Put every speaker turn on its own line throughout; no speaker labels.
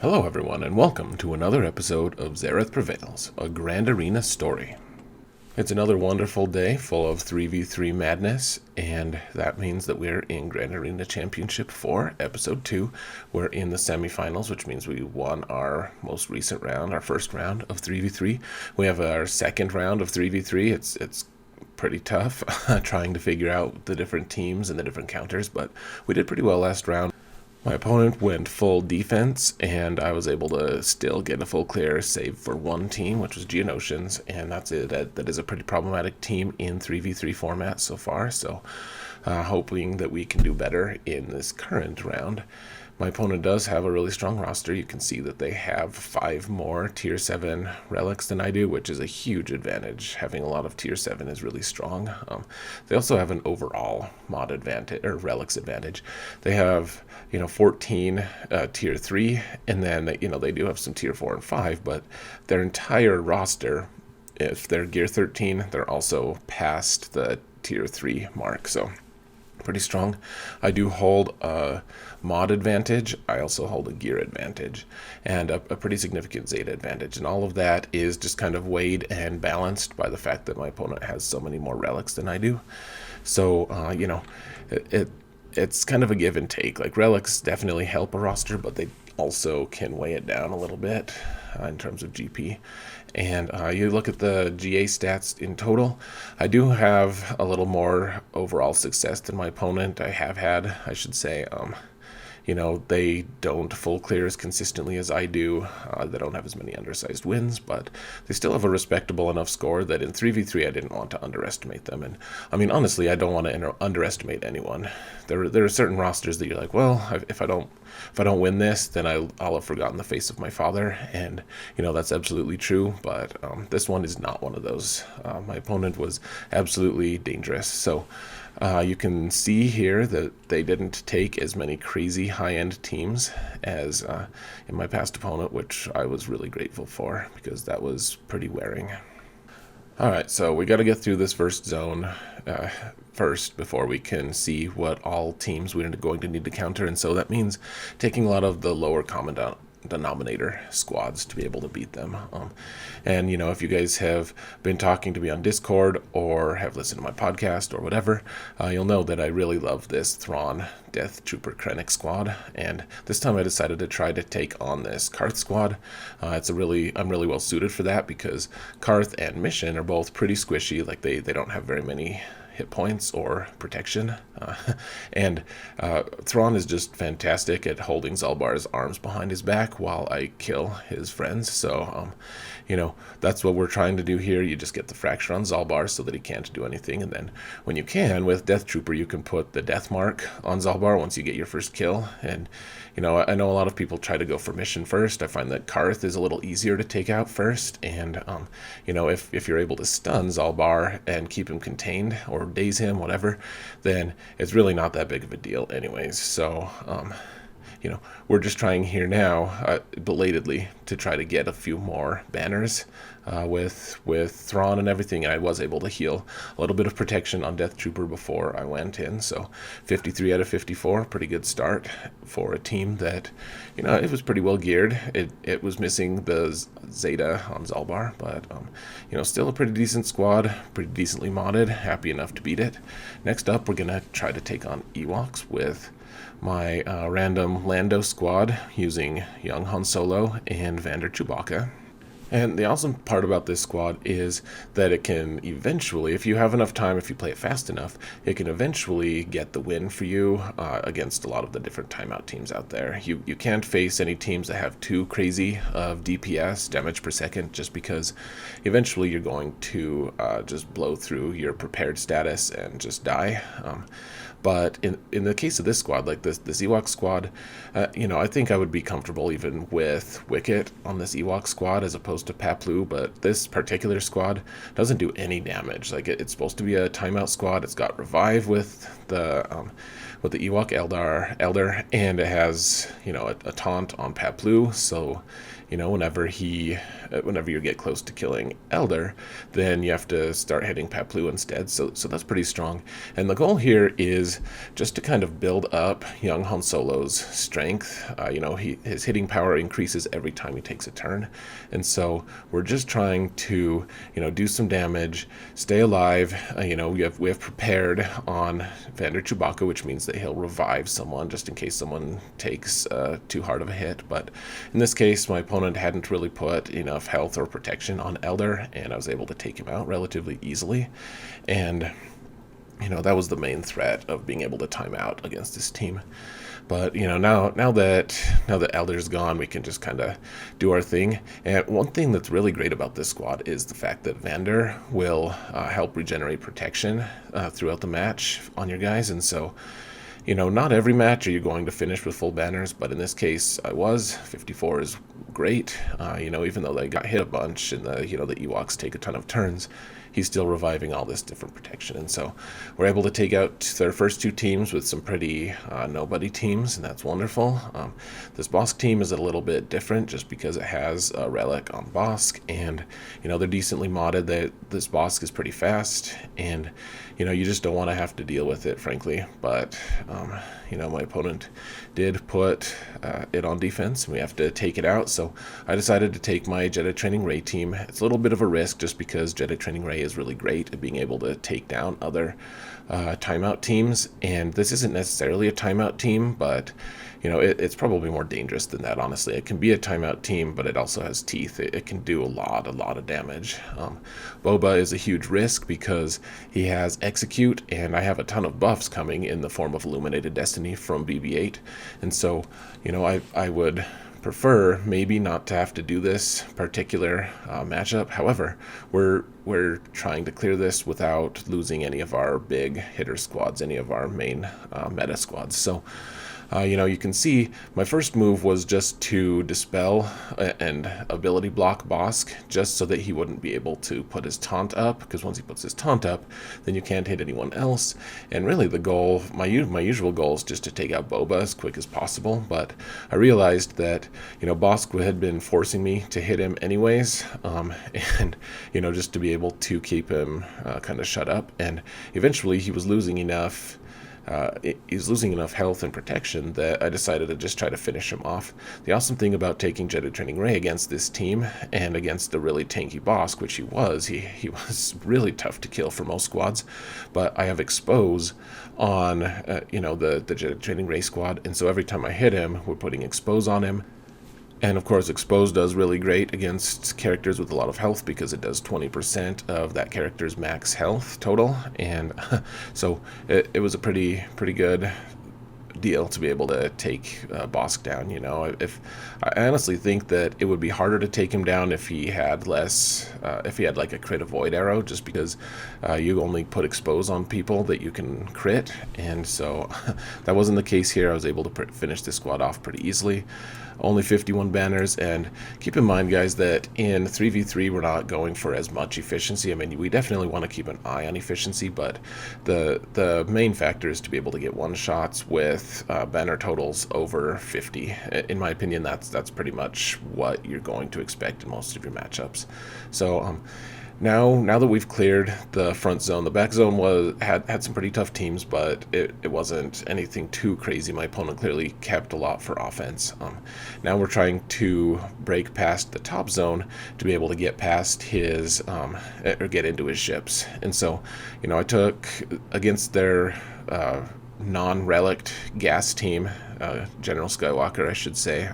Hello everyone, and welcome to another episode of Zareth Prevails, a Grand Arena story. It's another wonderful day full of 3v3 madness, and that means that we're in Grand Arena Championship 4, Episode 2. We're in the semifinals, which means we won our most recent round, our first round of 3v3. We have our second round of 3v3. It's pretty tough trying to figure out the different teams and the different counters, but we did pretty well last round. My opponent went full defense, and I was able to still get a full clear save for one team, which was Geonosians, and that's it. That is a pretty problematic team in 3v3 format so far, so hoping that we can do better in this current round. My opponent does have a really strong roster. You can see that they have 5 more Tier 7 relics than I do, which is a huge advantage. Having a lot of Tier 7 is really strong. They also have an overall mod advantage, or relics advantage. They have, 14 Tier 3, and then, they do have some Tier 4 and 5, but their entire roster, if they're Gear 13, they're also past the Tier 3 mark, so pretty strong. I do hold a mod advantage. I also hold a gear advantage and a pretty significant Zeta advantage, and all of that is just kind of weighed and balanced by the fact that my opponent has so many more relics than I do. So it's kind of a give and take. Like, relics definitely help a roster, but they also can weigh it down a little bit in terms of GP. And you look at the GA stats in total, I do have a little more overall success than my opponent. I have had, I should say. They don't full clear as consistently as I do. They don't have as many undersized wins, but they still have a respectable enough score that in 3v3 I didn't want to underestimate them. And I mean, honestly, I don't want to underestimate anyone. There are certain rosters that you're like, well, if I don't win this, then I'll have forgotten the face of my father, and that's absolutely true. But this one is not one of those. My opponent was absolutely dangerous. So you can see here that they didn't take as many crazy high-end teams as in my past opponent, which I was really grateful for because that was pretty wearing. Alright, so we got to get through this first zone first before we can see what all teams we're going to need to counter, and so that means taking a lot of the lower common denominator squads to be able to beat them. And if you guys have been talking to me on Discord or have listened to my podcast or whatever, you'll know that I really love this Thrawn Death Trooper Krennic squad, and this time I decided to try to take on this Carth squad. I'm really well suited for that because Carth and Mission are both pretty squishy. Like, they don't have very many hit points or protection, and Thrawn is just fantastic at holding Zaalbar's arms behind his back while I kill his friends. So that's what we're trying to do here. You just get the fracture on Zaalbar so that he can't do anything, and then when you can with Death Trooper, you can put the death mark on Zaalbar once you get your first kill. And I know a lot of people try to go for Mission first. I find that Carth is a little easier to take out first, and if you're able to stun Zaalbar and keep him contained or daze him, whatever, then it's really not that big of a deal anyways. So we're just trying here now, belatedly, to try to get a few more banners with Thrawn and everything. I was able to heal a little bit of protection on Death Trooper before I went in, so 53 out of 54, pretty good start for a team that, it was pretty well geared. It was missing the Zeta on Zaalbar, but, still a pretty decent squad, pretty decently modded, happy enough to beat it. Next up, we're going to try to take on Ewoks with my random Lando squad using young Han Solo and Vandor Chewbacca. And the awesome part about this squad is that it can eventually, if you have enough time, if you play it fast enough, it can eventually get the win for you against a lot of the different timeout teams out there. You can't face any teams that have too crazy of DPS, damage per second, just because eventually you're going to just blow through your prepared status and just die. But in the case of this squad, like this Ewok squad, I think I would be comfortable even with Wicket on this Ewok squad as opposed to Paploo, but this particular squad doesn't do any damage. Like, it's supposed to be a timeout squad. It's got revive with the with the Ewok Elder, and it has, a taunt on Paploo, so whenever you get close to killing Elder, then you have to start hitting Paploo instead. So that's pretty strong. And the goal here is just to kind of build up young Han Solo's strength. His hitting power increases every time he takes a turn, and so we're just trying to do some damage, stay alive. We have prepared on Vandor Chewbacca, which means that he'll revive someone just in case someone takes too hard of a hit. But in this case, my opponent hadn't really put enough health or protection on Elder, and I was able to take him out relatively easily. And that was the main threat of being able to time out against this team. But now that Elder's gone, we can just kind of do our thing. And one thing that's really great about this squad is the fact that Vandor will help regenerate protection throughout the match on your guys. And so not every match are you going to finish with full banners, but in this case I was. 54 is great. Even though they got hit a bunch and the Ewoks take a ton of turns, he's still reviving all this different protection. And so we're able to take out their first two teams with some pretty nobody teams, and that's wonderful. This Bossk team is a little bit different just because it has a relic on Bossk, and they're decently modded. This Bossk is pretty fast, and you just don't want to have to deal with it, frankly. But my opponent did put it on defense, and we have to take it out. So I decided to take my Jedi Training Ray team. It's a little bit of a risk just because Jedi Training Ray is really great at being able to take down other timeout teams, and this isn't necessarily a timeout team, but it's probably more dangerous than that, honestly. It can be a timeout team, but it also has teeth. It can do a lot of damage. Boba is a huge risk because he has Execute, and I have a ton of buffs coming in the form of Illuminated Destiny from BB-8, and so I would prefer maybe not to have to do this particular matchup. However, we're trying to clear this without losing any of our big hitter squads, any of our main meta squads. So you can see my first move was just to dispel and ability block Bossk, just so that he wouldn't be able to put his taunt up, because once he puts his taunt up, then you can't hit anyone else. And really the goal, my usual goal, is just to take out Boba as quick as possible, but I realized that Bossk had been forcing me to hit him anyways, and just to be able to keep him kind of shut up, and eventually he was losing enough health and protection that I decided to just try to finish him off. The awesome thing about taking Jedi Training Ray against this team and against the really tanky Bossk, which he was really tough to kill for most squads, but I have Expose on the Jedi Training Ray squad, and so every time I hit him, we're putting Expose on him. And of course, Expose does really great against characters with a lot of health because it does 20% of that character's max health total. And so it was a pretty good deal to be able to take Bossk down. If I honestly think that it would be harder to take him down if he had less, if he had like a crit avoid arrow, just because you only put Expose on people that you can crit, and so that wasn't the case here. I was able to finish this squad off pretty easily. Only 51 banners, and keep in mind, guys, that in 3v3 we're not going for as much efficiency. I mean, we definitely want to keep an eye on efficiency, but the main factor is to be able to get one shots with banner totals over 50. In my opinion, that's pretty much what you're going to expect in most of your matchups. So now that we've cleared the front zone, the back zone had some pretty tough teams, but it wasn't anything too crazy. My opponent clearly kept a lot for offense. Now we're trying to break past the top zone to be able to get past his or get into his ships. And so I took against their non-relict gas team, General Skywalker, I should say.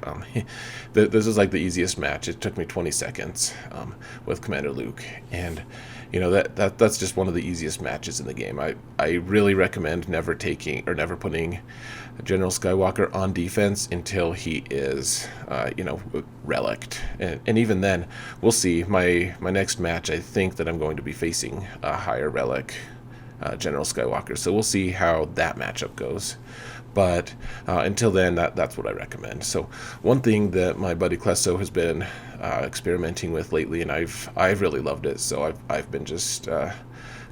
This is like the easiest match. It took me 20 seconds with Commander Luke, and that's just one of the easiest matches in the game. I really recommend never putting General Skywalker on defense until he is relict, and even then we'll see. My next match, I think that I'm going to be facing a higher relic General Skywalker, so we'll see how that matchup goes. But until then, that's what I recommend. So one thing that my buddy Klesso has been experimenting with lately, and I've really loved it, so I've been just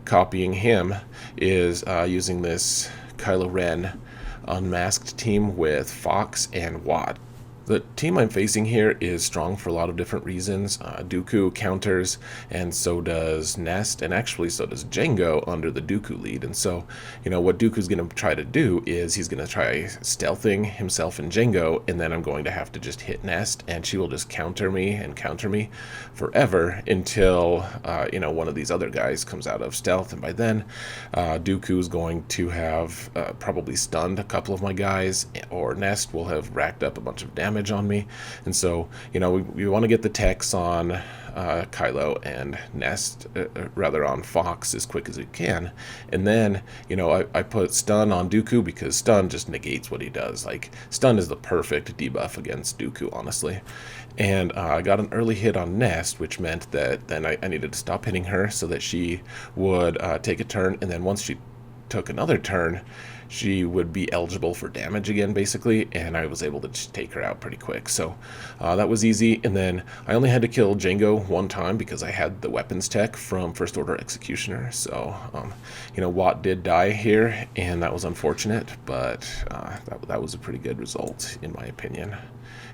copying him, is using this Kylo Ren unmasked team with Fox and Wat. The team I'm facing here is strong for a lot of different reasons. Dooku counters, and so does Nest, and actually so does Jango under the Dooku lead. And so, what Dooku's going to try to do is he's going to try stealthing himself and Jango, and then I'm going to have to just hit Nest, and she will just counter me forever until, one of these other guys comes out of stealth. And by then, Dooku's going to have probably stunned a couple of my guys, or Nest will have racked up a bunch of damage on me. And so, we want to get the techs on Kylo and Nest, rather on Fox, as quick as we can. And then, I put stun on Dooku because stun just negates what he does. Like, stun is the perfect debuff against Dooku, honestly. And I got an early hit on Nest, which meant that then I needed to stop hitting her so that she would take a turn. And then once she took another turn, she would be eligible for damage again, basically, and I was able to just take her out pretty quick. So that was easy. And then I only had to kill Jango one time because I had the weapons tech from First Order Executioner. So, Wat did die here, and that was unfortunate, but that was a pretty good result, in my opinion.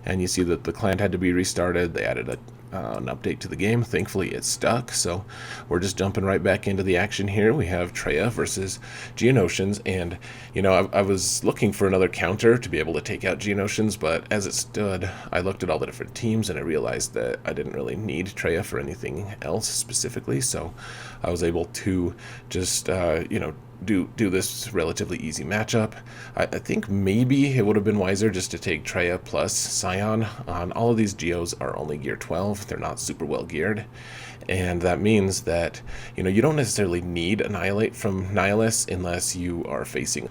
And you see that the clan had to be restarted. They added an update to the game. Thankfully, it stuck, so we're just jumping right back into the action here. We have Traya versus Geonosians, and, I was looking for another counter to be able to take out Geonosians, but as it stood, I looked at all the different teams, and I realized that I didn't really need Traya for anything else specifically, so I was able to just, do this relatively easy matchup. I think maybe it would have been wiser just to take Traya plus Sion. All of these Geos are only gear 12. They're not super well geared. And that means that, you don't necessarily need Annihilate from Nihilus unless you are facing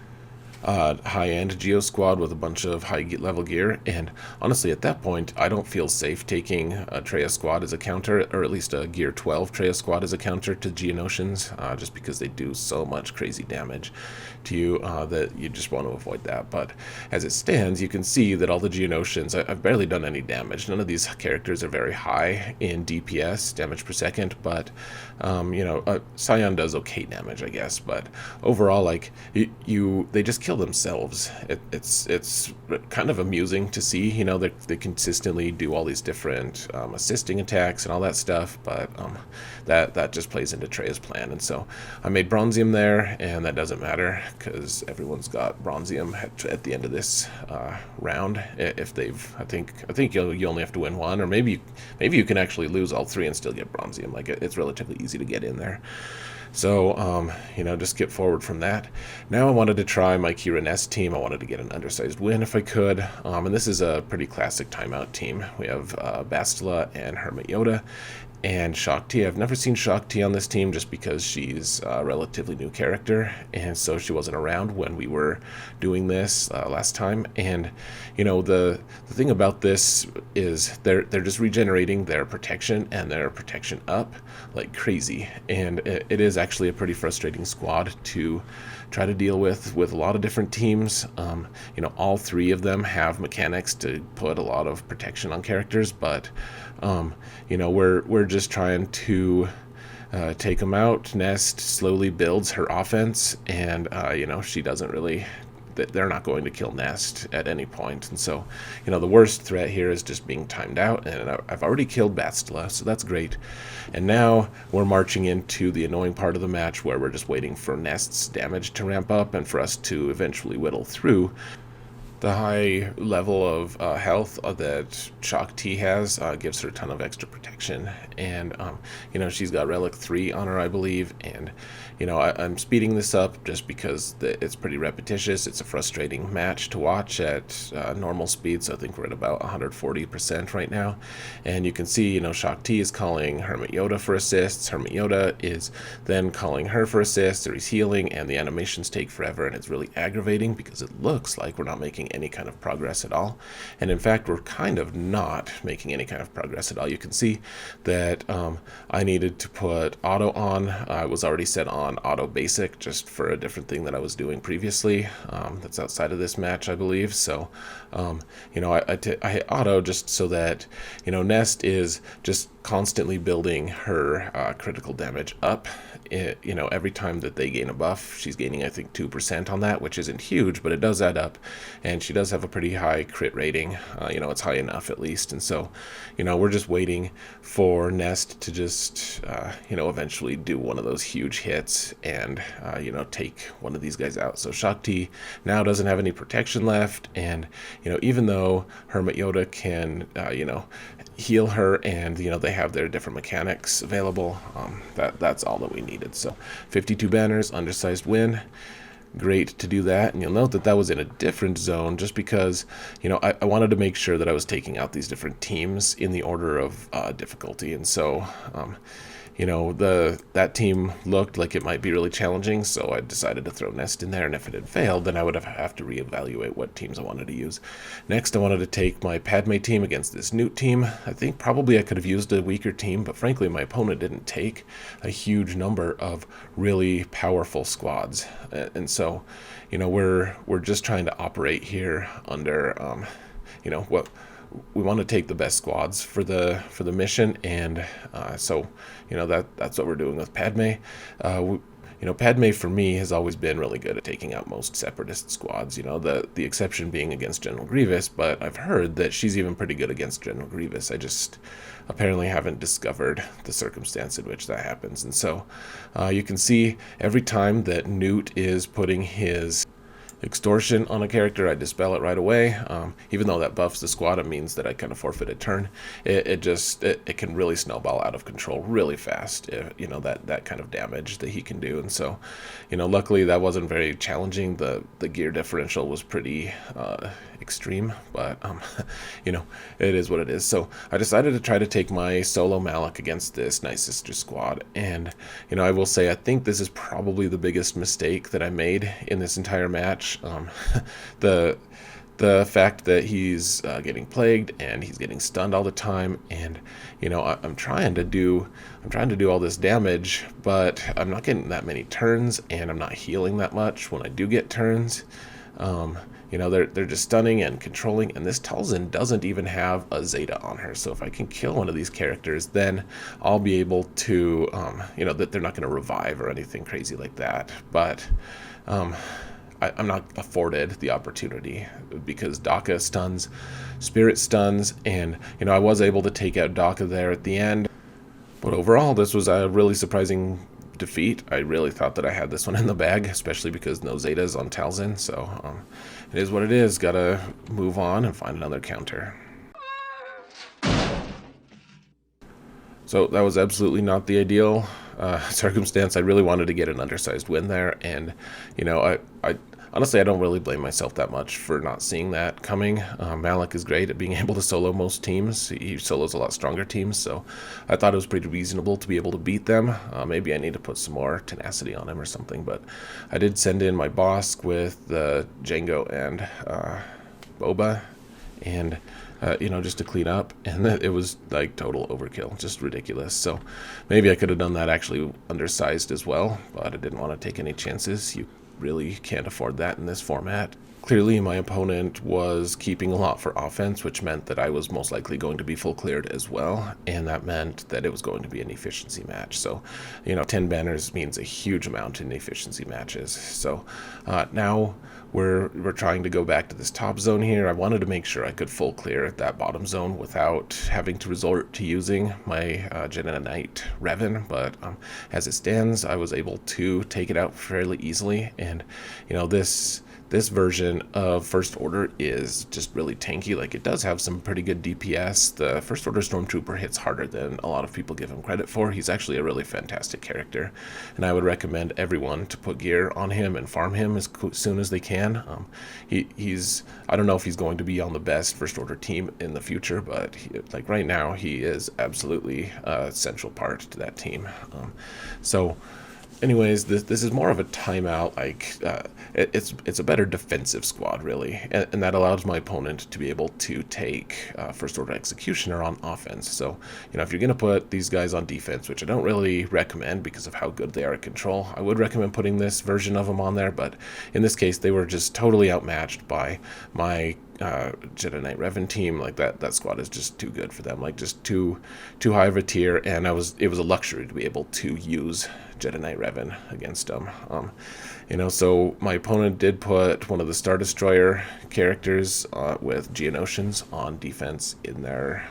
high-end Geo squad with a bunch of high-level gear, and honestly, at that point, I don't feel safe taking a Traya squad as a counter, or at least a Gear 12 Traya squad as a counter to Geonosians, just because they do so much crazy damage to you that you just want to avoid that. But as it stands, you can see that all the Geonosians, I've barely done any damage. None of these characters are very high in DPS, damage per second, but, Sion does okay damage, I guess, but overall, like, they just kill themselves. It's kind of amusing to see, they consistently do all these different assisting attacks and all that stuff, but that just plays into Traya's plan. And so I made Bronzium there, and that doesn't matter because everyone's got Bronzium at the end of this round. If they've, I think you only have to win one, or maybe you can actually lose all three and still get Bronzium. Like, it's relatively easy to get in there. So, just skip forward from that. Now I wanted to try my Qi'ra Nest team. I wanted to get an undersized win if I could. And this is a pretty classic timeout team. We have Bastila and Hermit Yoda and ShaakT. I've never seen ShaakT on this team just because she's a relatively new character, and so she wasn't around when we were doing this last time. And the thing about this is they're just regenerating their protection and their protection up like crazy, and it is actually a pretty frustrating squad to try to deal with a lot of different teams. All three of them have mechanics to put a lot of protection on characters, but we're just trying to take them out. Nest slowly builds her offense, and she doesn't really, they're not going to kill Nest at any point. And so, the worst threat here is just being timed out, and I've already killed Bastila, so that's great. And now we're marching into the annoying part of the match where we're just waiting for Nest's damage to ramp up and for us to eventually whittle through the high level of health that ShaakT has. Gives her a ton of extra protection, and she's got Relic 3 on her, I believe, and I'm speeding this up just because it's pretty repetitious. It's a frustrating match to watch at normal speed, so I think we're at about 140% right now, and you can see ShaakT is calling Hermit Yoda for assists. Hermit Yoda is then calling her for assists, or he's healing, and the animations take forever, and it's really aggravating because it looks like we're not making any kind of progress at all. And in fact, we're kind of not making any kind of progress at all. You can see that I needed to put auto on. I was already set on auto basic just for a different thing that I was doing previously. That's outside of this match, I believe. So, you know, I hit auto just so that, you know, Nest is just constantly building her critical damage up. You know, every time that they gain a buff, she's gaining, I think, 2% on that, which isn't huge, but it does add up. And she does have a pretty high crit rating. You know, it's high enough at least. And so, you know, we're just waiting for Nest to just, you know, eventually do one of those huge hits and, you know, take one of these guys out. So ShaakT now doesn't have any protection left. And, you know, even though Hermit Yoda can, you know, heal her, and you know they have their different mechanics available, that's all that we needed. So 52 banners, undersized win, great to do that. And you'll note that that was in a different zone just because, you know, I wanted to make sure that I was taking out these different teams in the order of difficulty. And so you know, that team looked like it might be really challenging, so I decided to throw Nest in there, and if it had failed, then I would have to reevaluate what teams I wanted to use. Next, I wanted to take my Padme team against this Nute team. I think probably I could have used a weaker team, but frankly, my opponent didn't take a huge number of really powerful squads. And so, you know, we're just trying to operate here under, you know, what we want to take the best squads for the mission, and so you know that's what we're doing with Padme. You know, Padme for me has always been really good at taking out most separatist squads. You know, the exception being against General Grievous, but I've heard that she's even pretty good against General Grievous. I just apparently haven't discovered the circumstance in which that happens. And so you can see every time that Nute is putting his extortion on a character, I dispel it right away. Even though that buffs the squad, it means that I kind of forfeit a turn. It can really snowball out of control really fast. You know, that kind of damage that he can do. And so, you know, luckily that wasn't very challenging. The gear differential was pretty extreme, but you know, it is what it is. So I decided to try to take my solo Malak against this Night Sister squad, and you know, I will say I think this is probably the biggest mistake that I made in this entire match. The fact that he's getting plagued and he's getting stunned all the time, and you know, I'm trying to do all this damage, but I'm not getting that many turns, and I'm not healing that much when I do get turns. You know, they're just stunning and controlling, and this Talzin doesn't even have a Zeta on her. So if I can kill one of these characters, then I'll be able to, you know, that they're not going to revive or anything crazy like that. But I'm not afforded the opportunity because Daka stuns, Spirit stuns, and you know, I was able to take out Daka there at the end. But overall, this was a really surprising defeat. I really thought that I had this one in the bag, especially because no Zetas on Talzin. So it is what it is. Gotta move on and find another counter. So that was absolutely not the ideal circumstance. I really wanted to get an undersized win there, and you know, I honestly, I don't really blame myself that much for not seeing that coming. Malak is great at being able to solo most teams. He solos a lot stronger teams, so I thought it was pretty reasonable to be able to beat them. Maybe I need to put some more tenacity on him or something, but I did send in my Bossk with Jango and Boba, and you know, just to clean up, and it was like total overkill, just ridiculous. So maybe I could have done that actually undersized as well, but I didn't want to take any chances. You really can't afford that in this format. Clearly, my opponent was keeping a lot for offense, which meant that I was most likely going to be full cleared as well, and that meant that it was going to be an efficiency match. So, you know, 10 banners means a huge amount in efficiency matches. So now we're trying to go back to this top zone here. I wanted to make sure I could full clear that bottom zone without having to resort to using my Jedi Knight Revan, but as it stands, I was able to take it out fairly easily. And you know, this version of First Order is just really tanky. Like, it does have some pretty good DPS. The First Order Stormtrooper hits harder than a lot of people give him credit for. He's actually a really fantastic character, and I would recommend everyone to put gear on him and farm him as soon as they can. He's I don't know if he's going to be on the best First Order team in the future, but like right now, he is absolutely a central part to that team. So anyways, this is more of a timeout. Like it's a better defensive squad, really, and that allows my opponent to be able to take First Order Executioner on offense. So, if you're gonna put these guys on defense, which I don't really recommend because of how good they are at control, I would recommend putting this version of them on there. But in this case, they were just totally outmatched by my Jedi Knight Revan team. Like that squad is just too good for them, like just too high of a tier, and it was a luxury to be able to use Jedi Knight Revan against them. So my opponent did put one of the Star Destroyer characters with Geonosians on defense in their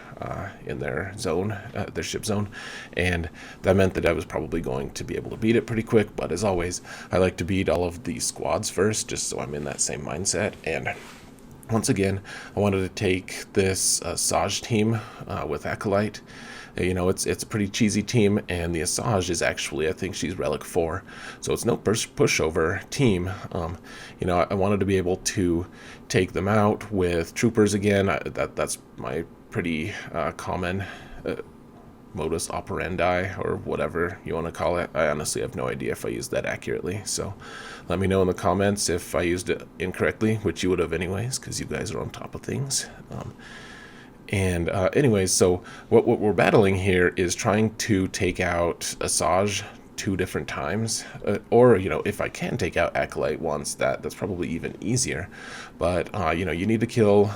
zone, their ship zone, and that meant that I was probably going to be able to beat it pretty quick. But as always, I like to beat all of the squads first, just so I'm in that same mindset. And once again, I wanted to take this Asajj team with Acolyte. It's a pretty cheesy team, and the Asajj is actually, I think she's Relic 4, so it's no pushover team. I wanted to be able to take them out with troopers again. That's my pretty common modus operandi, or whatever you want to call it. I honestly have no idea if I used that accurately, so let me know in the comments if I used it incorrectly, which you would have anyways, because you guys are on top of things. Anyways, so what we're battling here is trying to take out Asajj 2 different times, or if I can take out Acolyte once, that's probably even easier. But you need to kill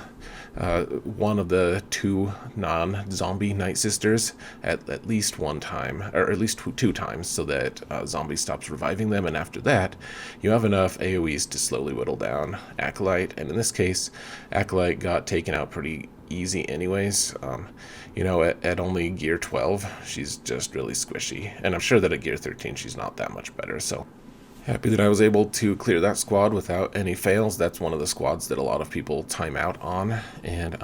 one of the 2 non-zombie Night Sisters at least one time, or at least 2 times, so that Zombie stops reviving them, and after that you have enough AoEs to slowly whittle down Acolyte. And in this case, Acolyte got taken out pretty easy anyways. At only gear 12, she's just really squishy, and I'm sure that at gear 13 she's not that much better. So happy that I was able to clear that squad without any fails. That's one of the squads that a lot of people time out on, and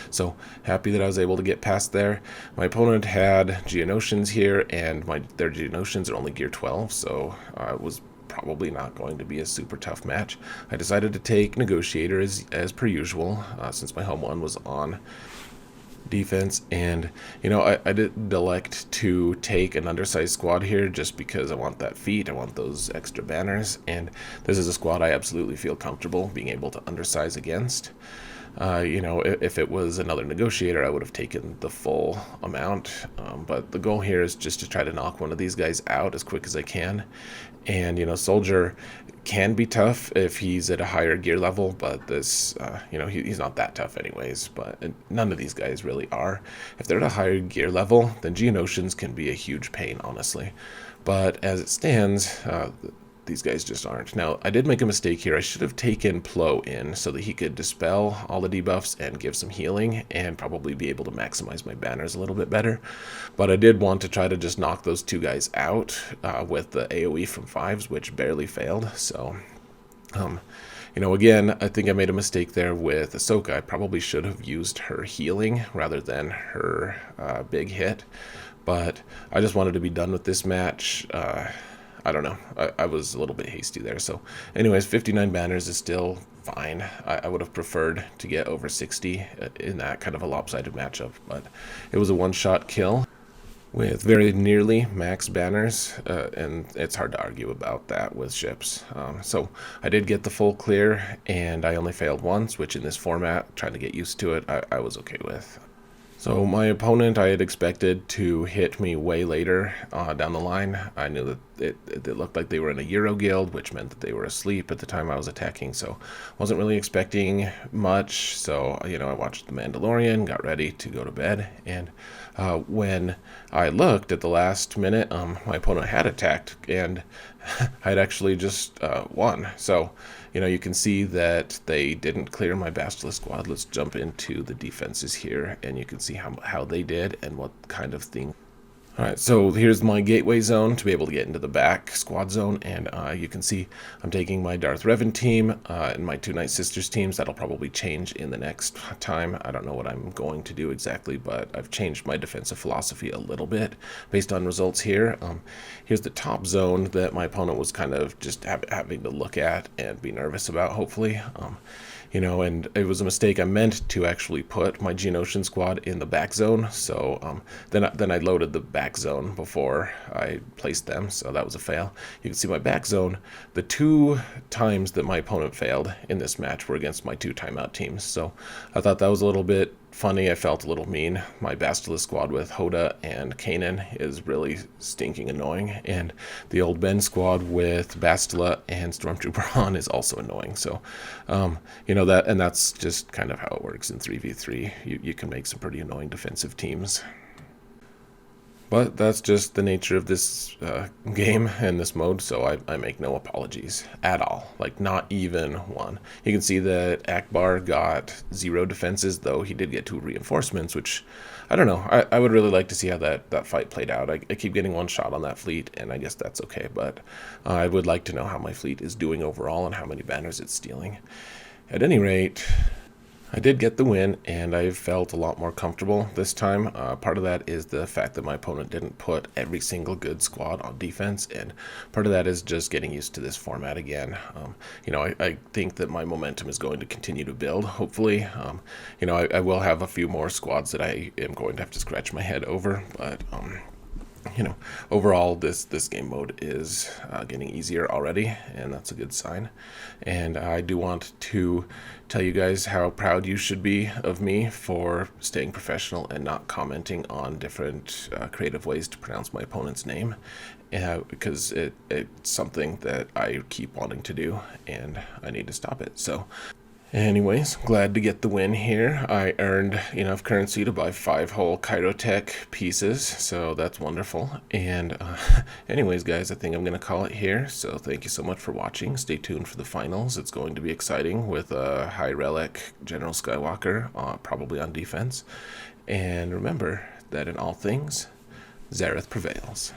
so happy that I was able to get past there. My opponent had Geonosians here, and their Geonosians are only gear 12, so it was probably not going to be a super tough match. I decided to take Negotiator as per usual, since my home one was on defense, and I did elect to take an undersized squad here just because I want that feat, I want those extra banners, and this is a squad I absolutely feel comfortable being able to undersize against. If it was another Negotiator, I would have taken the full amount, but the goal here is just to try to knock one of these guys out as quick as I can. And Soldier can be tough if he's at a higher gear level, but this he's not that tough anyways. But none of these guys really are. If they're at a higher gear level, then Geonosians can be a huge pain, honestly. But as it stands, these guys just aren't. Now, I did make a mistake here. I should have taken Paploo in so that he could dispel all the debuffs and give some healing, and probably be able to maximize my banners a little bit better. But I did want to try to just knock those 2 guys out with the AoE from 5s, which barely failed. So, again, I think I made a mistake there with Ahsoka. I probably should have used her healing rather than her big hit. But I just wanted to be done with this match. I don't know. I was a little bit hasty there. So anyways, 59 banners is still fine. I would have preferred to get over 60 in that kind of a lopsided matchup, but it was a one-shot kill with very nearly max banners, and it's hard to argue about that with ships. So I did get the full clear, and I only failed once, which in this format, trying to get used to it, I was okay with. So my opponent, I had expected to hit me way later down the line. I knew that it looked like they were in a Euro guild, which meant that they were asleep at the time I was attacking, so wasn't really expecting much. So, I watched The Mandalorian, got ready to go to bed, and when I looked at the last minute, my opponent had attacked, and I'd actually just won. So, you can see that they didn't clear my Bastila squad. Let's jump into the defenses here, and you can see how they did and what kind of thing. Alright, so here's my gateway zone to be able to get into the back squad zone, and you can see I'm taking my Darth Revan team and my 2 Night Sisters teams. That'll probably change in the next time. I don't know what I'm going to do exactly, but I've changed my defensive philosophy a little bit based on results here. Here's the top zone that my opponent was kind of just having to look at and be nervous about, hopefully. and it was a mistake. I meant to actually put my Geonosian squad in the back zone, so then I loaded the back zone before I placed them, so that was a fail. You can see my back zone. The 2 times that my opponent failed in this match were against my 2 timeout teams, so I thought that was a little bit funny. I felt a little mean. My Bastila squad with Hoda and Kanan is really stinking annoying, and the old Ben squad with Bastila and Stormtrooper on is also annoying. So, that's just kind of how it works in 3v3. You can make some pretty annoying defensive teams. But that's just the nature of this game and this mode, so I make no apologies at all. Like, not even one. You can see that Akbar got 0 defenses, though he did get 2 reinforcements, which, I don't know. I would really like to see how that fight played out. I keep getting 1 shot on that fleet, and I guess that's okay, but I would like to know how my fleet is doing overall and how many banners it's stealing. At any rate, I did get the win, and I felt a lot more comfortable this time. Part of that is the fact that my opponent didn't put every single good squad on defense, and part of that is just getting used to this format again. I think that my momentum is going to continue to build, hopefully. I will have a few more squads that I am going to have to scratch my head over, but overall this game mode is getting easier already, and that's a good sign. And I do want to tell you guys how proud you should be of me for staying professional and not commenting on different creative ways to pronounce my opponent's name, because it's something that I keep wanting to do, and I need to stop it. So anyways, glad to get the win here. I earned enough currency to buy 5 whole Kyrotech pieces, so that's wonderful. And anyways, guys, I think I'm going to call it here. So thank you so much for watching. Stay tuned for the finals. It's going to be exciting with a High Relic General Skywalker, probably on defense. And remember that in all things, Zareth prevails.